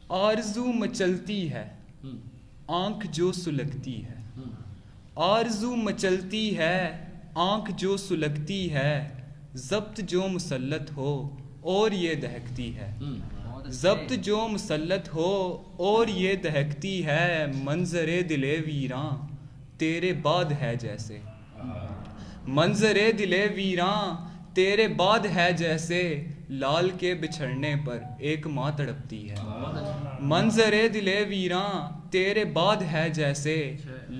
آرزو مچلتی ہے آنکھ جو سلگتی ہے، آرزو مچلتی ہے آنکھ جو سلگتی ہے، ضبط جو مسلط ہو اور یہ دہکتی ہے، ضبط جو مسلط ہو اور یہ دہکتی ہے، منظر دل ویراں تیرے بعد ہے جیسے، منظر دل ویراں تیرے بعد ہے جیسے، لال کے بچھڑنے پر ایک ماں تڑپتی ہے، منظر دل ویراں تیرے بعد ہے جیسے،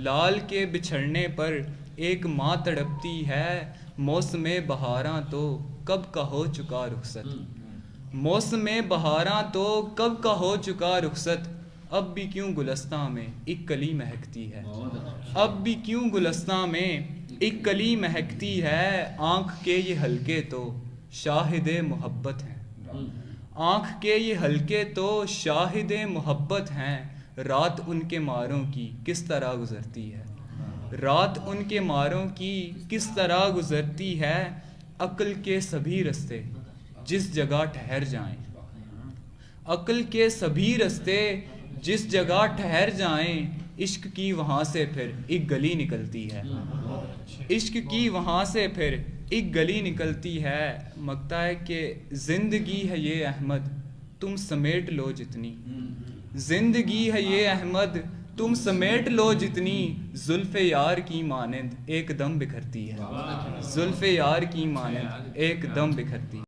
لال کے بچھڑنے پر ایک ماں تڑپتی ہے، موسم بہاراں تو کب کا ہو چکا رخصت، موسم بہاراں تو کب کا ہو چکا رخصت، اب بھی کیوں گلستاں میں ایک کلی مہکتی ہے، اب بھی کیوں گلستاں میں ایک کلی مہکتی ہے، آنکھ کے یہ حلقے تو شاہد محبت ہیں، آنکھ کے یہ حلقے تو شاہد محبت ہیں، رات ان کے ماروں کی کس طرح گزرتی ہے، رات ان کے ماروں کی کس طرح گزرتی ہے، عقل کے سبھی رستے جس جگہ ٹھہر جائیں، عقل کے سبھی رستے جس جگہ ٹھہر جائیں، عشق کی وہاں سے پھر ایک گلی نکلتی ہے، عشق کی وہاں سے پھر ایک گلی نکلتی ہے، مگتا ہے کہ زندگی ہے یہ احمد تم سمیٹ لو جتنی، زندگی ہے یہ احمد تم سمیٹ لو جتنی، زلف یار کی مانند ایک دم بکھرتی ہے، زلف یار کی مانند ایک دم بکھرتی ہے۔